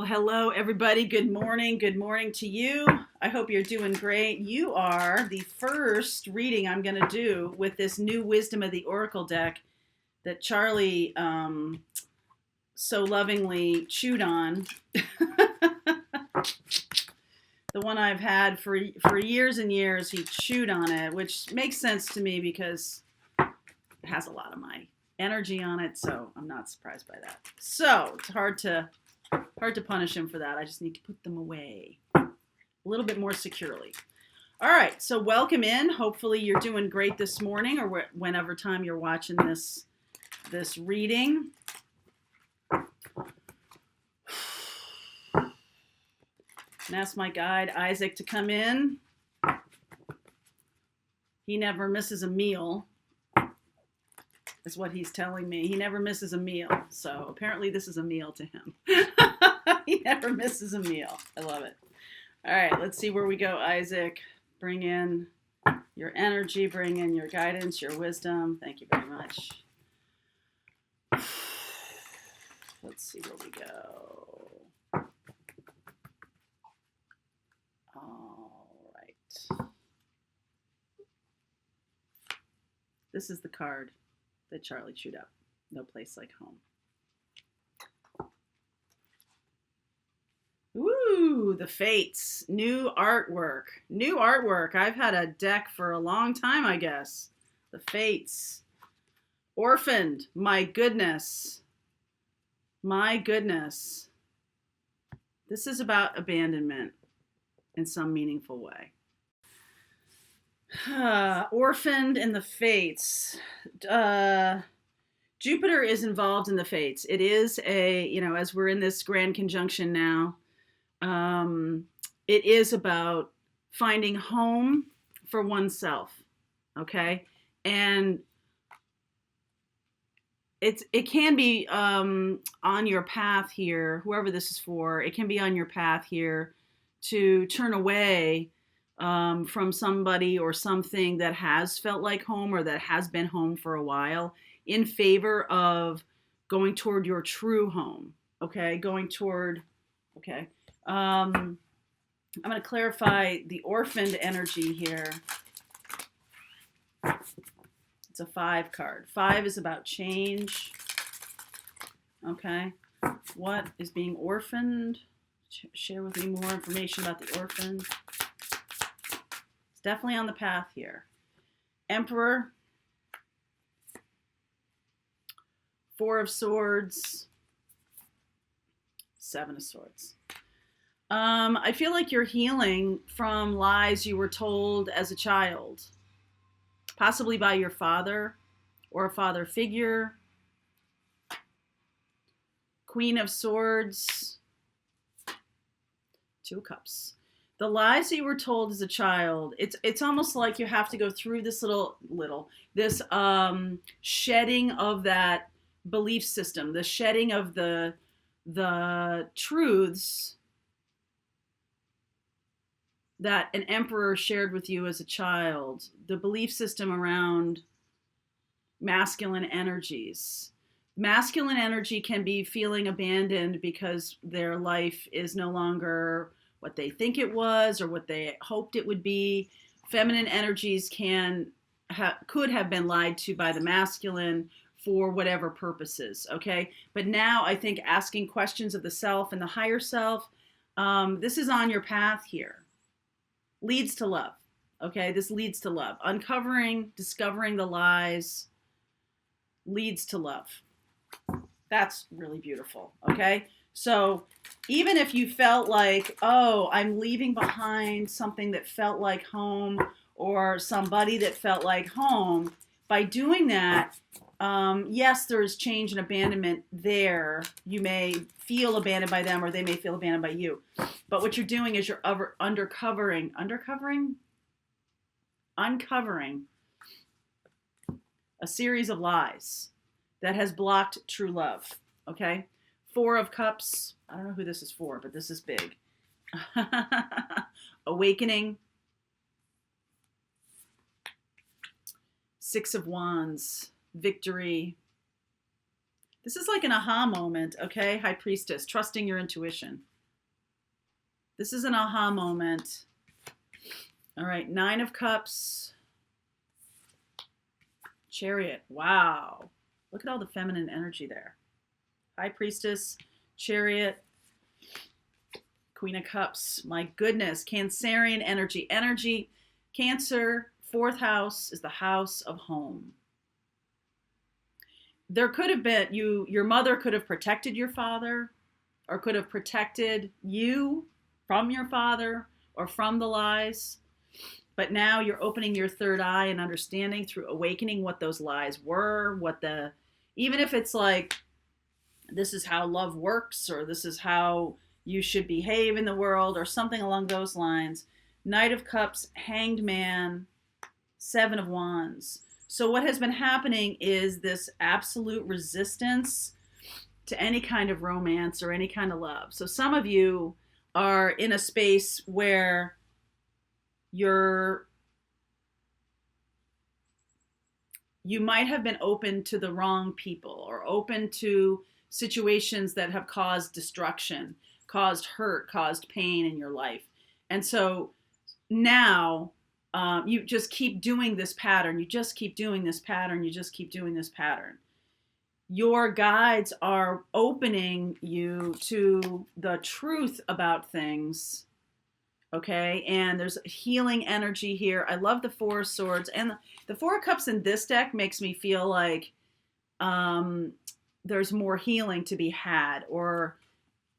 Hello, everybody. Good morning. Good morning to you. I hope you're doing great. You are the first reading I'm going to do with this new Wisdom of the Oracle deck that Charlie so lovingly chewed on. The one I've had for years and years, he chewed on it, which makes sense to me because it has a lot of my energy on it, so I'm not surprised by that. So it's hard to punish him for that. I just need to put them away a little bit more securely. All right, so welcome in. Hopefully you're doing great this morning or whenever time you're watching this reading. And ask my guide, Isaac, to come in. He never misses a meal, is what he's telling me. He never misses a meal. So apparently this is a meal to him. He never misses a meal. I love it. All right, let's see where we go, Isaac. Bring in your energy, bring in your guidance, your wisdom. Thank you very much. Let's see where we go. All right. This is the card that Charlie chewed up. No place like home. Ooh, the Fates. New artwork. New artwork. I've had a deck for a long time, I guess. The Fates. Orphaned. My goodness. My goodness. This is about abandonment in some meaningful way. Orphaned in the Fates. Jupiter is involved in the Fates. It is as we're in this grand conjunction now, it is about finding home for oneself, okay? And it can be on your path here, whoever this is for, it can be on your path here to turn away from somebody or something that has felt like home or that has been home for a while in favor of going toward your true home, okay? I'm going to clarify the orphaned energy here. It's a 5 card. 5 is about change, okay? What is being orphaned? Share with me more information about the orphan. It's definitely on the path here. Emperor. 4 of Swords. 7 of Swords. I feel like you're healing from lies you were told as a child, possibly by your father or a father figure. Queen of Swords. 2 Cups. The lies that you were told as a child, it's almost like you have to go through this this shedding of that belief system, the shedding of the truths that an emperor shared with you as a child, the belief system around masculine energies. Masculine energy can be feeling abandoned because their life is no longer what they think it was or what they hoped it would be. Feminine energies could have been lied to by the masculine for whatever purposes, okay? But now I think asking questions of the self and the higher self, this is on your path here. Leads to love, okay? This leads to love. Uncovering, discovering the lies leads to love. That's really beautiful, okay? So even if you felt like, oh, I'm leaving behind something that felt like home or somebody that felt like home, by doing that, yes, there is change and abandonment there. You may feel abandoned by them or they may feel abandoned by you. But what you're doing is you're uncovering a series of lies that has blocked true love, okay? 4 of Cups. I don't know who this is for, but this is big. Awakening. 6 of Wands. Victory. This is like an aha moment, okay? High Priestess, trusting your intuition. This is an aha moment. All right, 9 of Cups, Chariot. Wow. Look at all the feminine energy there. High Priestess, Chariot, Queen of Cups. My goodness, Cancerian energy. Energy, Cancer, 4th house is the house of home. There could have been, your mother could have protected your father, or could have protected you from your father or from the lies. But now you're opening your third eye and understanding through awakening what those lies were, even if it's like, this is how love works, or this is how you should behave in the world, or something along those lines. Knight of Cups, Hanged Man, 7 of Wands. So what has been happening is this absolute resistance to any kind of romance or any kind of love. So some of you are in a space where you might have been open to the wrong people, or open to situations that have caused destruction, caused hurt, caused pain in your life. And so now you just keep doing this pattern. You just keep doing this pattern. You just keep doing this pattern. Your guides are opening you to the truth about things. Okay, and there's healing energy here. I love the 4 of Swords, and the 4 of Cups in this deck makes me feel like there's more healing to be had, or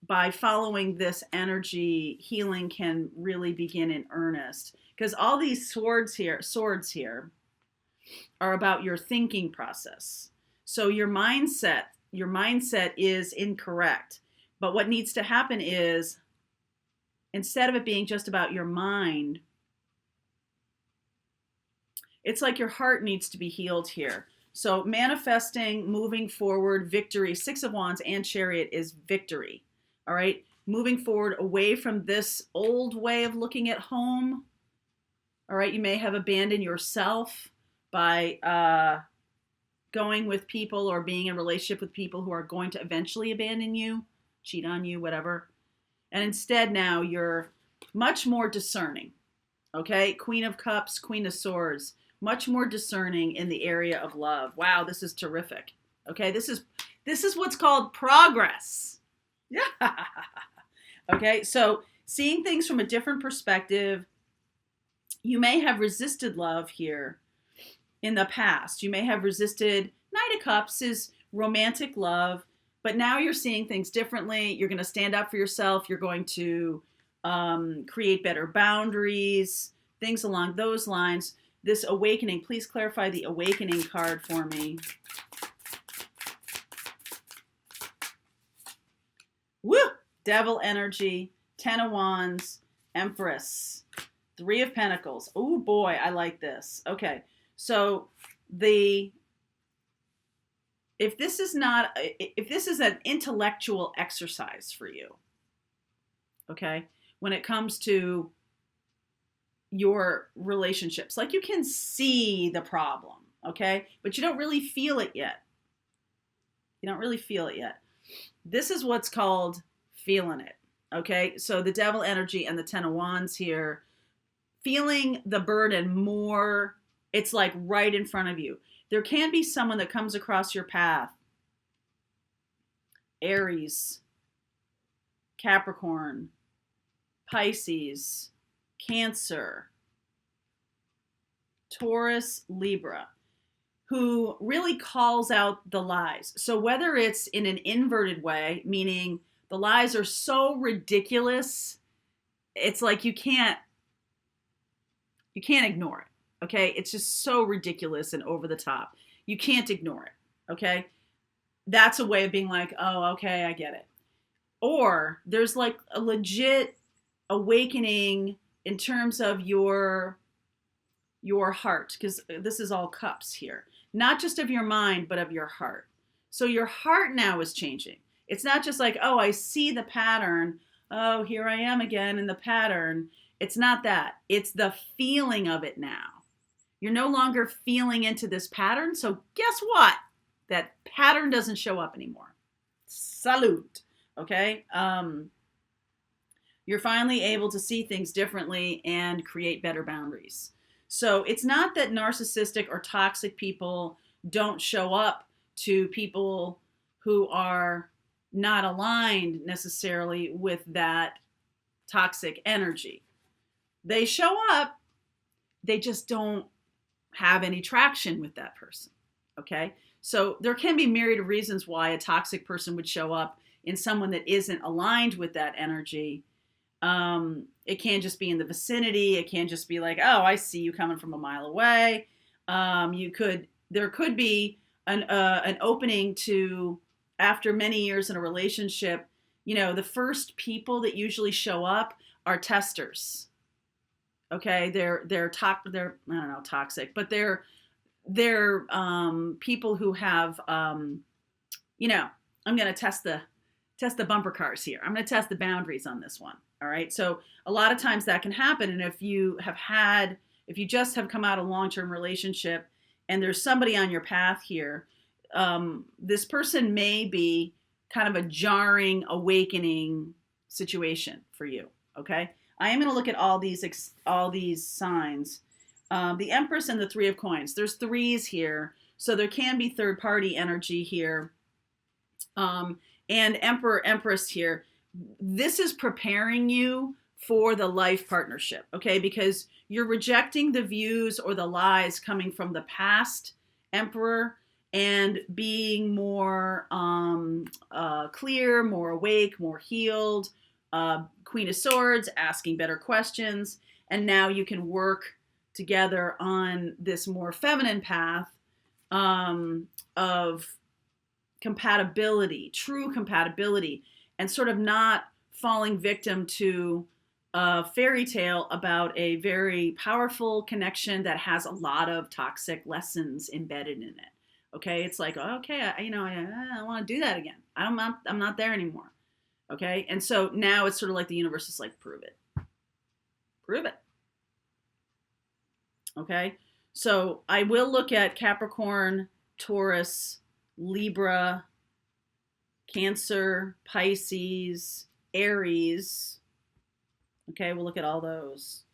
by following this energy, healing can really begin in earnest. Because all these swords here are about your thinking process. So your mindset is incorrect. But what needs to happen is, instead of it being just about your mind, it's like your heart needs to be healed here. So manifesting, moving forward, victory, 6 of Wands and Chariot is victory. All right. Moving forward away from this old way of looking at home. All right. You may have abandoned yourself by going with people or being in a relationship with people who are going to eventually abandon you, cheat on you, whatever. And instead now you're much more discerning. Okay. Queen of Cups, Queen of Swords, much more discerning in the area of love. Wow. This is terrific. Okay. This is what's called progress. Yeah. Okay. So seeing things from a different perspective. You may have resisted love here in the past. You may have resisted. Knight of Cups is romantic love, but now you're seeing things differently. You're going to stand up for yourself. You're going to create better boundaries, things along those lines. This awakening, please clarify the awakening card for me. Woo! Devil energy, 10 of Wands, Empress, 3 of Pentacles. Oh boy, I like this. Okay, so if this is an intellectual exercise for you, okay, when it comes to your relationships, like you can see the problem, okay, but you don't really feel it yet. You don't really feel it yet. This is what's called feeling it. Okay. So the devil energy and the 10 of Wands here, feeling the burden more. It's like right in front of you. There can be someone that comes across your path. Aries, Capricorn, Pisces, Cancer, Taurus, Libra, who really calls out the lies. So whether it's in an inverted way, meaning the lies are so ridiculous, it's like you can't ignore it. Okay? It's just so ridiculous and over the top. You can't ignore it. Okay? That's a way of being like, oh, okay, I get it. Or there's like a legit awakening in terms of your heart, because this is all cups here. Not just of your mind, but of your heart. So your heart now is changing. It's not just like, oh, I see the pattern. Oh, here I am again in the pattern. It's not that. It's the feeling of it now. You're no longer feeling into this pattern. So guess what? That pattern doesn't show up anymore. Salute. Okay? You're finally able to see things differently and create better boundaries. So it's not that narcissistic or toxic people don't show up to people who are not aligned necessarily with that toxic energy. They show up, they just don't have any traction with that person. Okay? So there can be myriad of reasons why a toxic person would show up in someone that isn't aligned with that energy. It can just be in the vicinity. It can just be like, oh, I see you coming from a mile away. There could be an opening to, after many years in a relationship, the first people that usually show up are testers. Okay, they're I don't know, toxic, but they're people who have I'm going to test the bumper cars here. I'm going to test the boundaries on this one. All right. So a lot of times that can happen. And if you just have come out of a long-term relationship and there's somebody on your path here, this person may be kind of a jarring awakening situation for you. Okay. I am going to look at all these signs. The Empress and the Three of Coins. There's threes here. So there can be third party energy here. And Emperor, Empress here. This is preparing you for the life partnership, okay? Because you're rejecting the views or the lies coming from the past Emperor and being more clear, more awake, more healed. Queen of Swords, asking better questions. And now you can work together on this more feminine path of compatibility, true compatibility, and sort of not falling victim to a fairy tale about a very powerful connection that has a lot of toxic lessons embedded in it. Okay, it's like, okay, I don't want to do that again. I'm not there anymore. Okay, and so now it's sort of like the universe is like, prove it. Okay, so I will look at Capricorn, Taurus, Libra, Cancer, Pisces, Aries. Okay, we'll look at all those.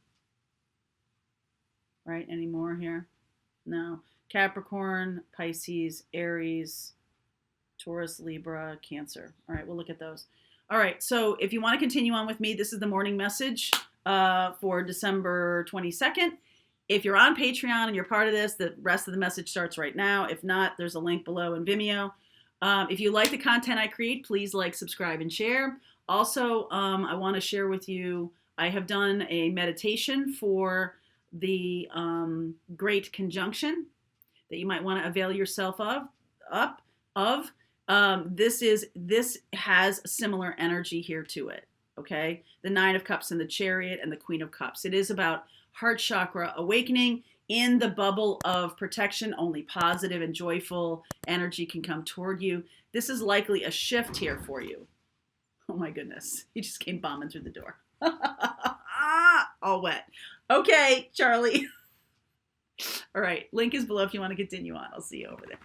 Right, any more here? No. Capricorn, Pisces, Aries, Taurus, Libra, Cancer. All right, we'll look at those. All right, so if you want to continue on with me, this is the morning message for December 22nd. If you're on Patreon and you're part of this, the rest of the message starts right now. If not, there's a link below in Vimeo. If you like the content I create, please like, subscribe, and share. Also, I want to share with you, I have done a meditation for the Great Conjunction that you might want to avail yourself of. This has similar energy here to it. Okay, the Nine of Cups and the Chariot and the Queen of Cups. It is about heart chakra awakening. In the bubble of protection, only positive and joyful energy can come toward you. This is likely a shift here for you. Oh my goodness, he just came bombing through the door. All wet. Okay, Charlie. All right, link is below if you want to continue on. I'll see you over there.